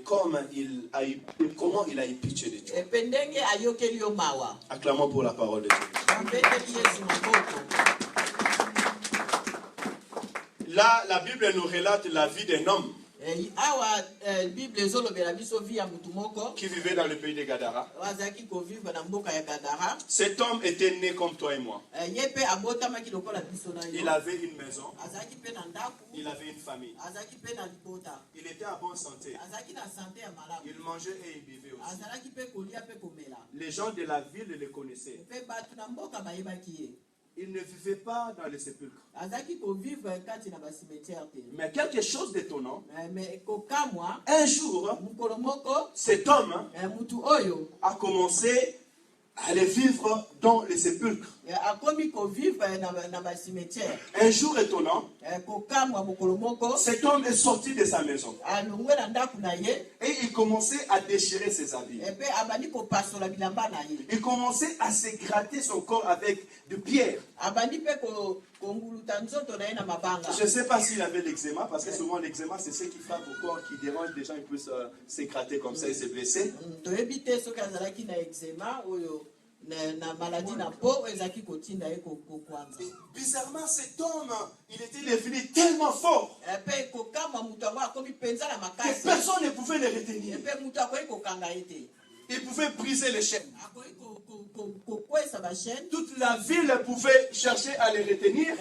comment il a eu pitié de toi. Acclamons pour la parole de Dieu. Là, la Bible nous relate la vie d'un homme qui vivait dans le pays de Gadara. Cet homme était né comme toi et moi. Il avait une maison. Il avait une famille. Il était en bonne santé. Il mangeait et il buvait aussi. Les gens de la ville le connaissaient. Il ne vivait pas dans les sépulcres. Mais quelque chose d'étonnant, un jour, cet homme a commencé à aller vivre dans les sépulcres. Un jour étonnant, cet homme est sorti de sa maison et il commençait à déchirer ses habits. Il commençait à se gratter son corps avec de pierres. Je ne sais pas s'il avait l'eczéma, parce que souvent l'eczéma c'est ce qui frappe au corps, qui dérange les gens, ils peuvent se gratter comme ça et se blesser. Bizarrement, cet homme, il était devenu tellement fort que personne ne pouvait le retenir. Il pouvait briser les chaînes. Toute la ville pouvait chercher à les retenir.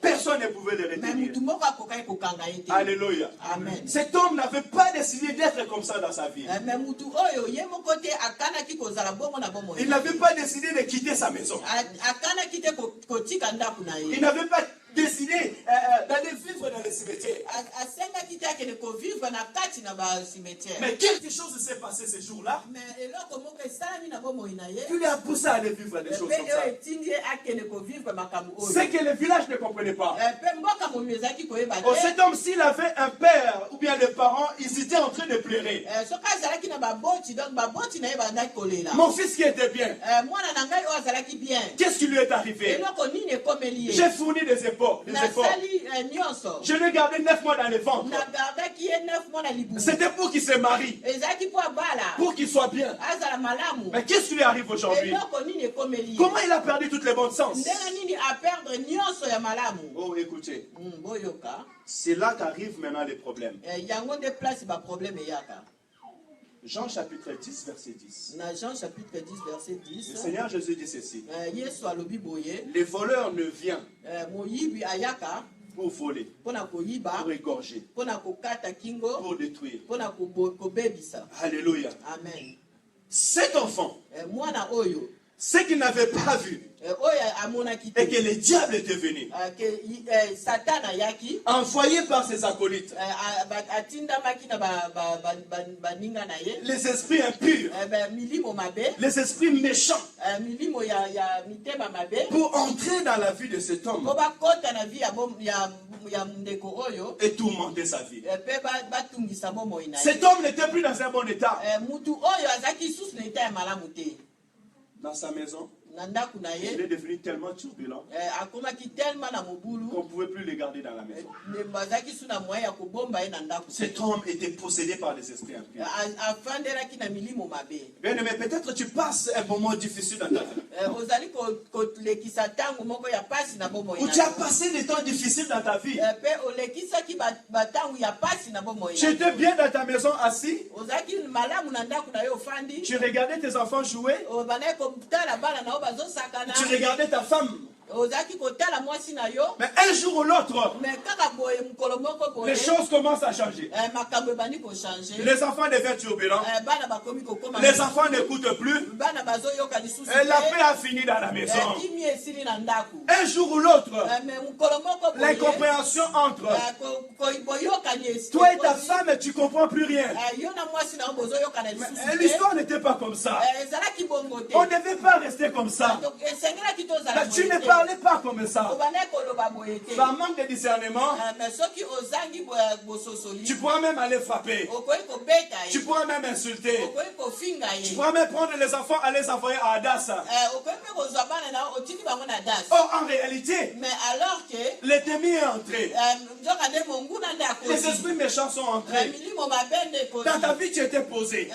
Personne ne pouvait les retenir. Alléluia. Amen. Cet homme n'avait pas décidé d'être comme ça dans sa vie. Il n'avait pas décidé de quitter sa maison. Il n'avait pas décidé d'aller vivre dans les cimetières. Mais quelque chose s'est passé ce jour-là qui lui a poussé à aller vivre des choses comme ça. C'est que le village ne comprenait pas. Oh, cet homme, s'il avait un père ou bien des parents, ils étaient en train de pleurer. Mon fils qui était bien, qu'est-ce qui lui est arrivé? J'ai fourni des efforts. Je l'ai gardé 9 mois dans le ventre. C'était pour qu'il se marie, pour qu'il soit bien. Mais qu'est-ce qui lui arrive aujourd'hui? Comment il a perdu toutes les bonnes sens? Oh, écoutez, c'est là qu'arrivent maintenant les problèmes. Jean chapitre 10, verset 10. Le Seigneur Jésus dit ceci. Les voleurs ne viennent pour voler, pour égorger, pour détruire. Alléluia. Amen. Cet enfant, ce qu'il n'avait pas vu, et que le diable était venu, envoyé par ses acolytes, les esprits impurs, les esprits méchants, pour entrer dans la vie de cet homme et tourmenter sa vie. Cet homme n'était plus dans un bon état. Dans sa maison, il est devenu tellement turbulent qu'on ne pouvait plus le garder dans la maison. Cet homme était possédé par des esprits impurs. Bien aimé, peut-être tu passes un moment difficile dans ta vie. Ou tu as passé des temps difficiles dans ta vie. Tu étais bien dans ta maison assis. Tu regardais tes enfants jouer. Tu regardais ta femme. Mais un jour ou l'autre, les choses commencent à changer. Les enfants deviennent turbulents. Les enfants n'écoutent plus. Et la paix a fini dans la maison. Un jour ou l'autre, l'incompréhension entre. Toi et ta femme, tu ne comprends plus rien. Mais l'histoire n'était pas comme ça. On ne devait pas rester comme ça. Tu ne parlais pas comme ça. Par manque de discernement, tu pourras même aller frapper. Tu pourras même insulter. Tu pourras même prendre les enfants et les envoyer à Adassa. Or, en réalité, l'ennemi est entré. Les esprits méchants sont entrés. Dans ta vie, tu étais posé.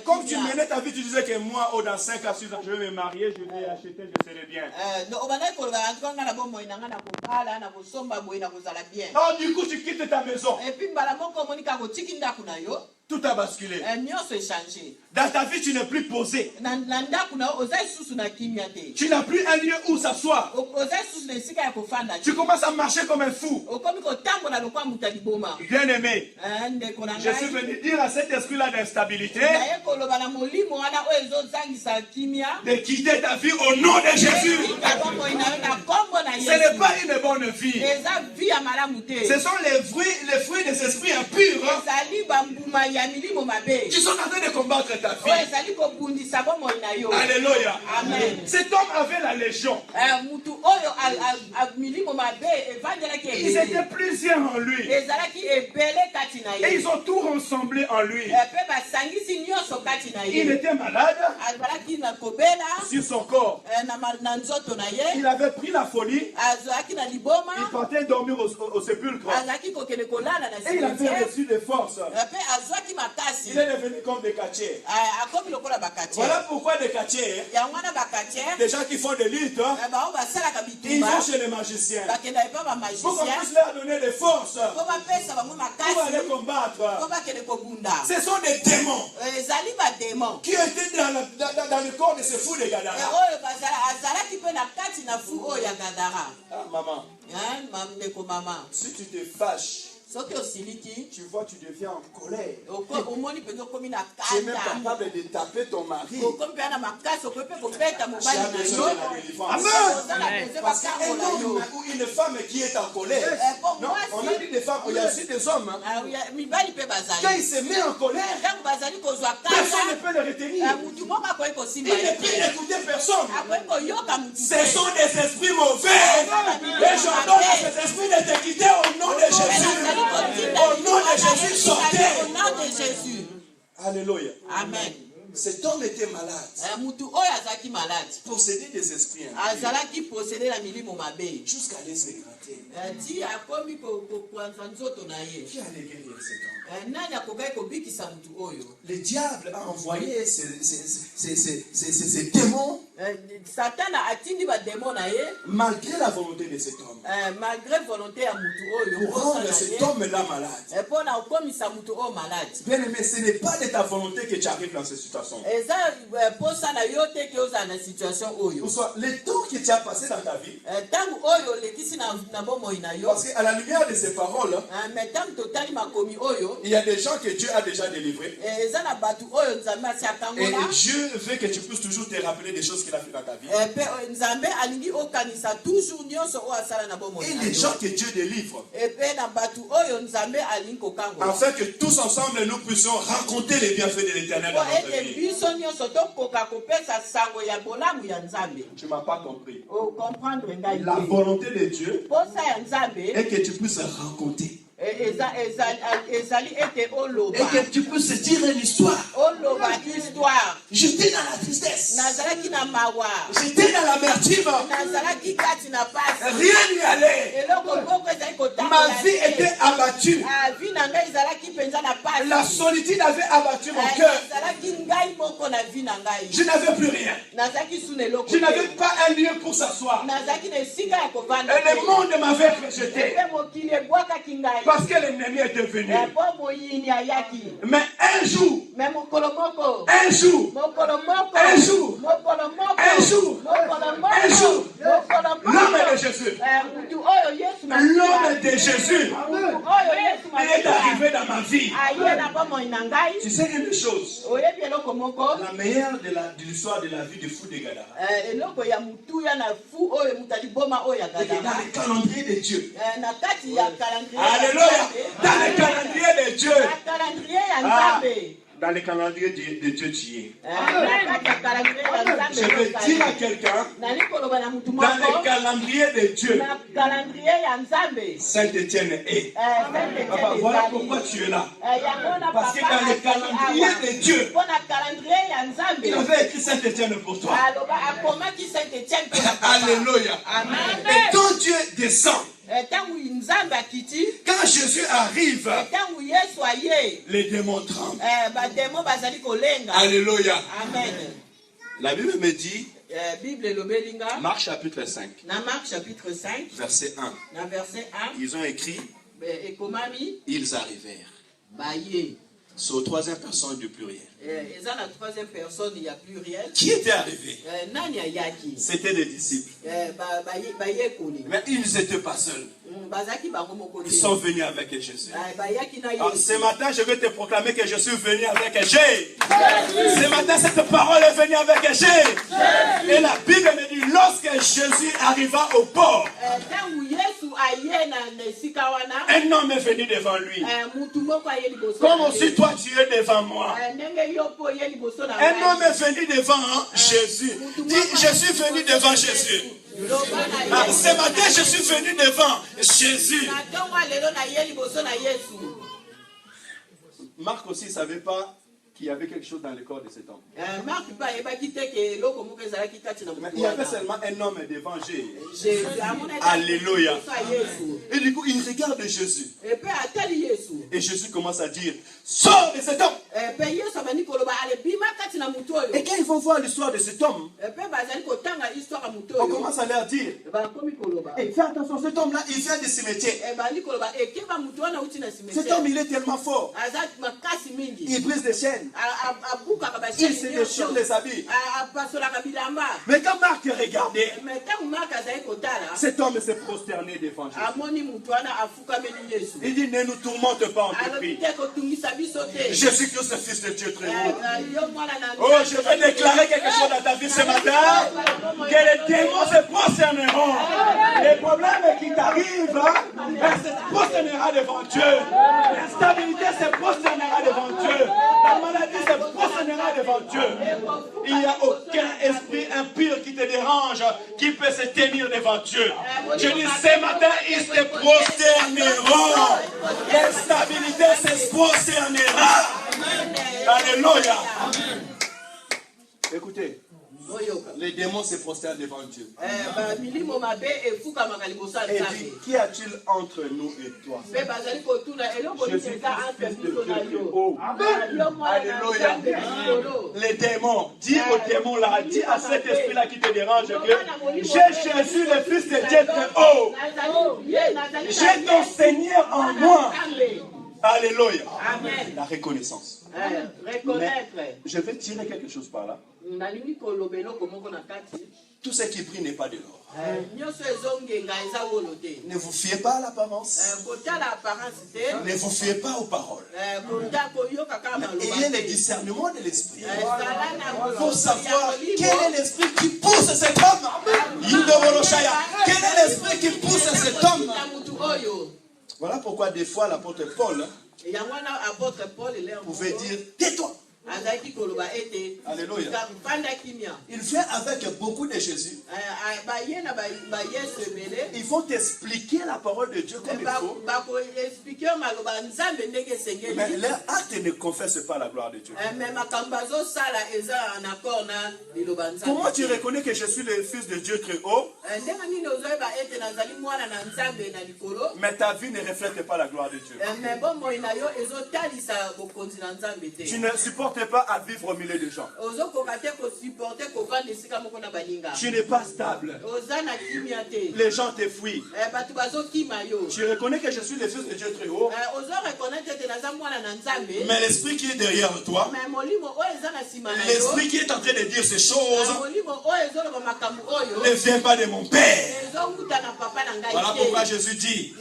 Comme tu menais ta vie, tu disais que moi, dans 5 à 6 ans, je vais me marier, je vais acheter, je serai bien. Oh, du coup, tu quittes ta maison. Tout a basculé. Dans ta vie, tu n'es plus posé. Tu n'as plus un lieu où s'asseoir. Tu commences à marcher comme un fou. Bien aimé, je suis venu dire à cet esprit-là d'instabilité de quitter ta vie au nom de Jésus. Ce n'est pas une bonne vie. Ce sont les fruits des esprits impurs qui sont en train de combattre ta vie. Alléluia. Amen. Cet homme avait la légion. Ils étaient plusieurs en lui. Et ils ont tout rassemblé en lui. Il était malade sur son corps. Il avait pris la folie. Il partait dormir au sépulcre. Et il avait reçu des forces. Il est devenu comme des quartiers. Voilà pourquoi des quartiers, des gens qui font des luttes, ils vont chez les magiciens pour qu'on puisse leur donner des forces pour aller combattre. Ce sont des démons qui étaient dans le corps de ce fou de Gadara. Maman, si tu te fâches, tu vois, tu deviens en colère. Tu es même capable de taper ton mari. Amen. Parce qu'un homme ou une femme qui est en colère, non, on a dit des femmes, il y a aussi des hommes. Quand il se met en colère, personne ne peut le retenir. Il ne peut écouter personne. Ce sont des esprits mauvais. Et j'ordonne à ces esprits de te quitter au nom de Jésus. Au nom de Jésus, sortez. Au nom de Jésus. Alléluia. Amen. Cet homme était malade. Possédé des esprits. Jusqu'à les écrater. Qui allait guérir cet homme? Le diable a envoyé ces démons malgré la volonté de cet homme. Pour rendre cet homme-là malade. Bien aimé, ce n'est pas de ta volonté que tu arrives dans cette situation. Le temps que tu as passé dans ta vie, parce qu'à la lumière de ces paroles, il y a des gens que Dieu a déjà délivrés. Et Dieu veut que tu puisses toujours te rappeler des choses qu'il a fait dans ta vie. Et les gens que Dieu délivre, afin que tous ensemble nous puissions raconter les bienfaits de l'Éternel dans notre vie. Tu ne m'as pas compris. La volonté de Dieu est que tu puisses raconter. Et que tu puisses dire une histoire. J'étais dans la tristesse. J'étais dans l'amertume. Rien n'y allait. Ma vie était abattue. La solitude avait abattu mon cœur. Je n'avais plus rien. Je n'avais pas un lieu pour s'asseoir. Et le monde m'avait rejeté. Parce que l'ennemi est devenu. Mais un jour, l'homme de Jésus, il est arrivé dans ma vie. Tu sais une chose, la meilleure de l'histoire de la vie de fou de Gadara, dans le calendrier de Dieu. Alléluia. Dans le calendrier de Dieu. Dans le calendrier de Dieu, tu es. Je veux dire à quelqu'un, dans le calendrier de Dieu, Saint-Étienne est. Papa, voilà pourquoi tu es là. Parce que dans le calendrier de Dieu, il avait écrit Saint-Étienne pour toi. Alléluia. Et quand Dieu descend, quand Jésus arrive, les démons tremblent. Alléluia. Amen. La Bible me dit, Marc chapitre 5, verset 1. Ils ont écrit, ils arrivèrent. C'est au troisième personne du pluriel. Qui était arrivé? C'était les disciples. Mais ils n'étaient pas seuls. Ils sont venus avec Jésus. Alors, ce matin, je vais te proclamer que je suis venu avec Jésus. Ce matin, cette parole est venue avec Jésus. Et la Bible me dit, lorsque Jésus arriva au port, un homme est venu devant lui. Comme aussi toi tu es devant moi. Un homme est venu devant Jésus. Dis, je suis venu devant Jésus. Ce matin, je suis venu devant Jésus. Marc aussi ne savait pas qu'il y avait quelque chose dans le corps de cet homme. Mais il y avait seulement un homme devant Jésus. Alléluia. Et du coup, il regarde Jésus. Et Jésus commence à dire, sors de cet homme. Et quand ils vont voir l'histoire de cet homme, on commence à leur dire, hey, fais attention, cet homme-là, il vient du cimetière. Cet homme, il est tellement fort. Il brise des chaînes. Il se déchire les habits. Mais quand Marc regardait, cet homme s'est prosterné devant Jésus. Il dit, ne nous tourmente pas, on te prie. Jésus-Christ, le Fils de Dieu très haut. Oh, je vais déclarer quelque chose dans ta vie ce matin. Que les démons se prosterneront. Les problèmes qui t'arrivent, se prosternera devant Dieu. L'instabilité se prosternera devant Dieu. La maladie se prosternera devant Dieu. Il n'y a aucun esprit impur qui te dérange, qui peut se tenir devant Dieu. Je dis ce matin, ils se prosterneront. L'instabilité se prosternera. Alléluia. Écoutez, les démons se prosternent devant Dieu. Et dit, qui a-t-il entre nous et toi? Je suis fils de Dieu. Oh. Alléluia. Les démons, dis aux démons là, dis à cet esprit-là qui te dérange que j'ai Jésus, le fils de Dieu très haut. J'ai ton Seigneur en moi. Alléluia. Amen. La reconnaissance. Mais je vais tirer quelque chose par là. Tout ce qui brille n'est pas de l'or. Ne vous fiez pas à l'apparence. Ne vous fiez pas aux paroles. Ayez le discernement de l'esprit. Il faut savoir quel est l'esprit qui pousse cet homme. Quel est l'esprit qui pousse cet homme? Voilà pourquoi des fois l'apôtre Paul pouvait dire tais-toi. Alléluia. Il vient avec beaucoup de Jésus. Ils vont t'expliquer la parole de Dieu comme il faut. Mais leur acte ne confesse pas la gloire de Dieu. Comment tu reconnais que je suis le fils de Dieu très haut? Mais ta vie ne reflète pas la gloire de Dieu. Tu ne supportes pas à vivre au milieu des gens. Tu n'es pas stable. Les gens te fuient. Tu reconnais que je suis le fils de Dieu très haut. Mais l'esprit qui est derrière toi, l'esprit qui est en train de dire ces choses, ne vient pas de mon Père. Voilà pourquoi Jésus dit,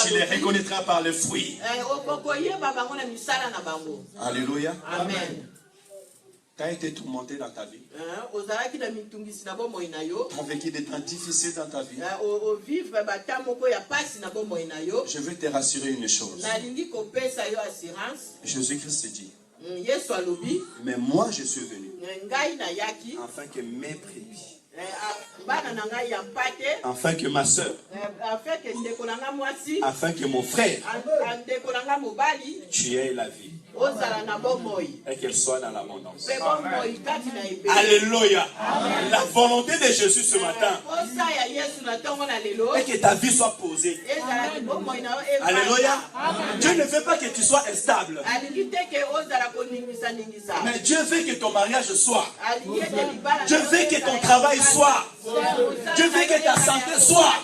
tu les reconnaîtras par les fruits. Alléluia. Amen. Tu as été tourmenté dans ta vie. Tu as vécu des temps difficiles dans ta vie. Je veux te rassurer une chose. Jésus-Christ dit, mais moi je suis venu afin que mes brebis, afin que ma soeur, afin que mon frère, tu aies la vie et qu'elle soit dans l'abondance. Alléluia. La volonté de Jésus ce matin est que ta vie soit posée. Alléluia. Dieu ne veut pas que tu sois instable, mais Dieu veut que ton mariage soit. Dieu veut que ton travail soit. Dieu veut que ta santé soit.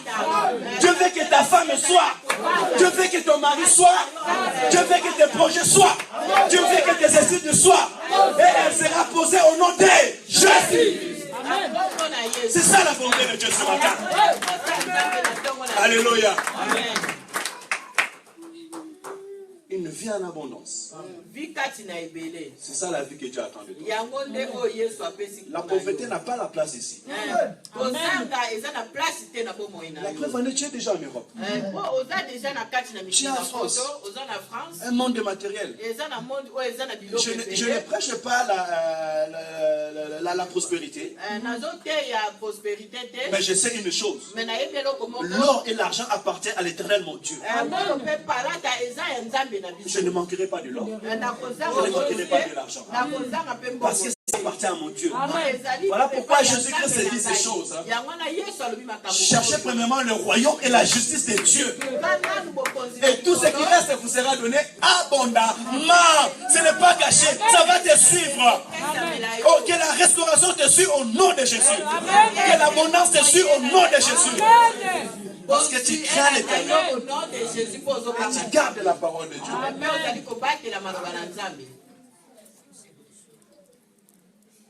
Dieu veut que ta femme soit. Dieu veut que ton mari soit. Dieu veut que tes projets soient. Dieu veut que tes études soient. Et elle sera posée au nom de Jésus. C'est ça la volonté de Dieu ce matin. Alléluia. Une vie en abondance. C'est ça la vie que Dieu attend de toi. La pauvreté n'a pas la place ici. La preuve en est, tu es déjà en Europe. Tu es en France. Un monde de matériel. Je ne prêche pas la prospérité. Mais je sais une chose. L'or et l'argent appartiennent à l'Éternel mon Dieu. Je ne manquerai pas de l'or. Je ne manquerai pas de l'argent. Parce que ça appartient à mon Dieu. Voilà pourquoi Jésus-Christ dit ces choses. Cherchez premièrement le royaume et la justice de Dieu. Et tout ce qui reste vous sera donné abondamment. Ce n'est pas caché. Ça va te suivre. Oh, que la restauration te suive au nom de Jésus. Que l'abondance te suive au nom de Jésus. Parce que tu crains l'Éternel. Tu gardes la parole de Dieu.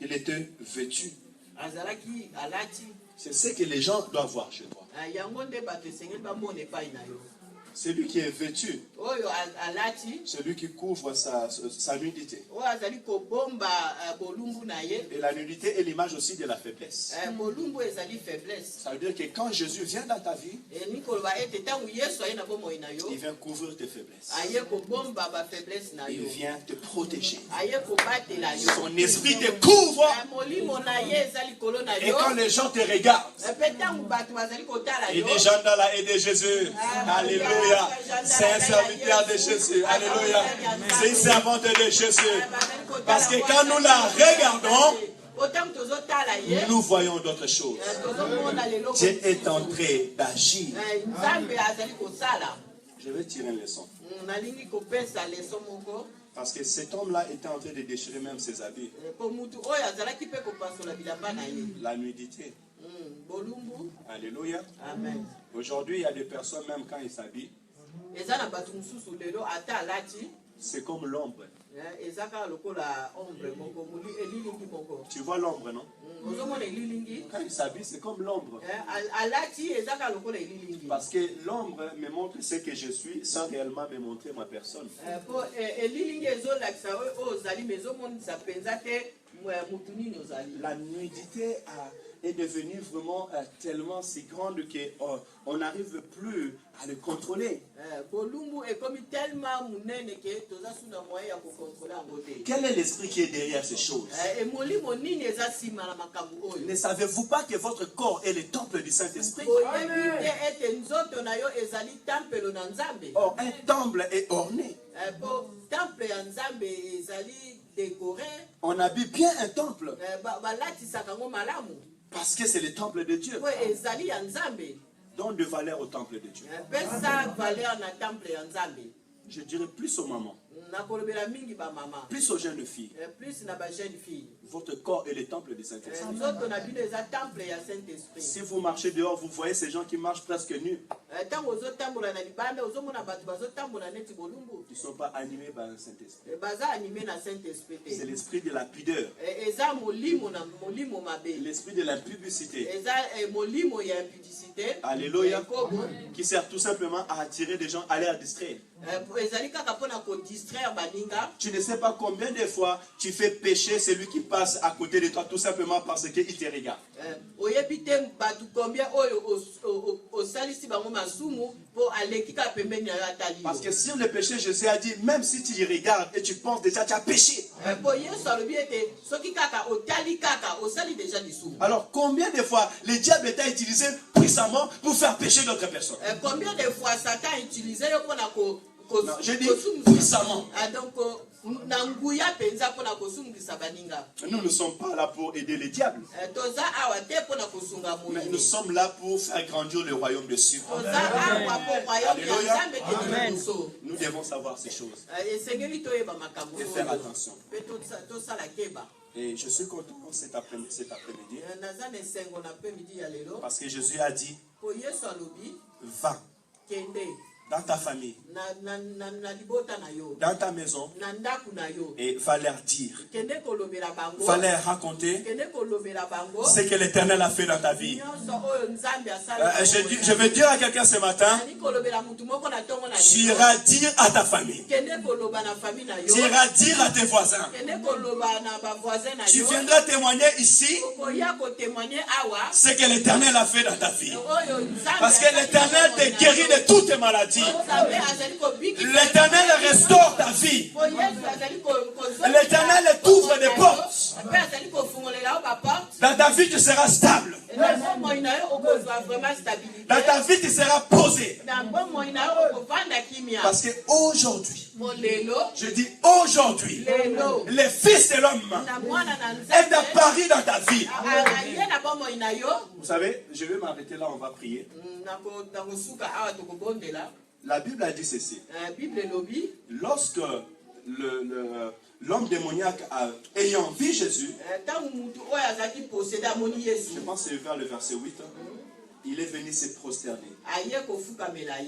Il était vêtu. C'est ce que les gens doivent voir chez toi. Celui qui est vêtu, celui qui couvre sa nudité. Et la nudité est l'image aussi de la faiblesse. Ça veut dire que quand Jésus vient dans ta vie, il vient couvrir tes faiblesses. Il vient te protéger. Son esprit te couvre. Et quand les gens te regardent, il dit Jean dans la haie de Jésus. Alléluia. C'est un serviteur de Jésus. Alléluia. C'est une servante de Jésus. Parce que quand nous la regardons, nous voyons d'autres choses. Dieu est en train d'agir. Je vais tirer une leçon. Parce que cet homme-là était en train de déchirer même ses habits. La nudité. Alléluia. Amen. Aujourd'hui, il y a des personnes, même quand ils s'habillent, c'est comme l'ombre. Tu vois l'ombre, non? Quand il s'habille, c'est comme l'ombre. Parce que l'ombre me montre ce que je suis sans réellement me montrer ma personne. La nudité est devenue vraiment tellement si grande qu'on n'arrive plus à le contrôler. Quel est l'esprit qui est derrière ces choses? Ne savez-vous pas que votre corps est le temple du Saint-Esprit? Or, un temple est orné. On habille bien un temple. Parce que c'est le temple de Dieu. Donne de valeur au temple de Dieu. Je dirais plus aux mamans. Plus aux jeunes filles. Votre corps est le temple du Saint-Esprit. Si vous marchez dehors, vous voyez ces gens qui marchent presque nus. Ils ne sont pas animés par un Saint-Esprit. C'est l'esprit de la pudeur. L'esprit de l'impudicité. Alléluia. Qui sert tout simplement à attirer des gens, à les distraire. Tu ne sais pas combien de fois tu fais pécher celui qui passe à côté de toi tout simplement parce qu'il te regarde. Parce que sur le péché, Jésus a dit, même si tu y regardes et tu penses déjà, tu as péché. Alors combien de fois le diable est utilisé puissamment pour faire pécher d'autres personnes? Combien de fois Satan a utilisé non, je dis puissamment. Nous ne sommes pas là pour aider les diables. Mais nous sommes là pour faire grandir le royaume de Dieu. Alléluia. Amen. Nous devons savoir ces choses et faire attention. Et je suis content cet après-midi parce que Jésus a dit, va dans ta famille, dans ta maison, et va leur dire, va leur raconter ce que l'Éternel a fait dans ta vie. Je veux dire à quelqu'un ce matin, tu iras dire à ta famille, tu iras dire à tes voisins, tu viendras témoigner ici ce que l'Éternel a fait dans ta vie. Parce que l'Éternel te guérit de toutes tes maladies. L'Éternel restaure ta vie. L'Éternel t'ouvre des portes. Dans ta vie, tu seras stable. Dans ta vie, tu seras posé. Parce qu'aujourd'hui, je dis aujourd'hui, le Fils de l'homme est apparu dans ta vie. Vous savez, je vais m'arrêter là, on va prier. La Bible a dit ceci. Lorsque l'homme démoniaque ayant vu Jésus, je pense que c'est vers le verset 8, il est venu se prosterner.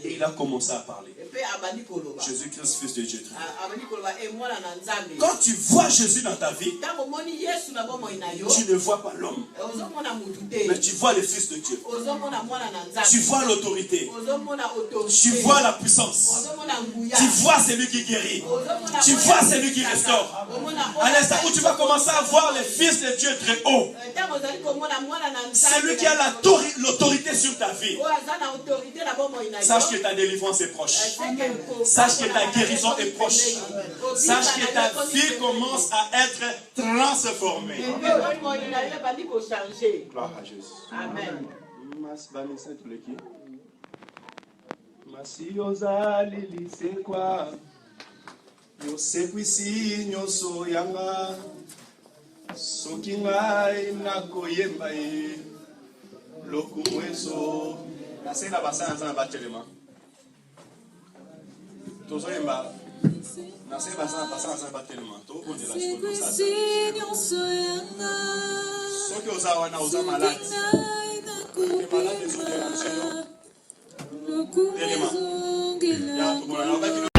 Et il a commencé à parler. Jésus-Christ, Fils de Dieu. Quand tu vois Jésus dans ta vie, tu ne vois pas l'homme, mais tu vois le Fils de Dieu. Tu vois l'autorité. Tu vois la puissance. Tu vois celui qui guérit. Tu vois celui qui restaure. À l'instant où tu vas commencer à voir le Fils de Dieu très haut, celui qui a l'autorité sur ta vie, sache que ta délivrance est proche. Sache que ta guérison est proche. Sache que ta vie commence à être transformée. Gloire à Jésus. Amen. soki ngai nakoyemba ye lokumu eso nase na basala nzambe batelema tozoyemba nase basala nzambe batelema tokondela soki oza wana oza malade malade ezotelema telema ya tokolana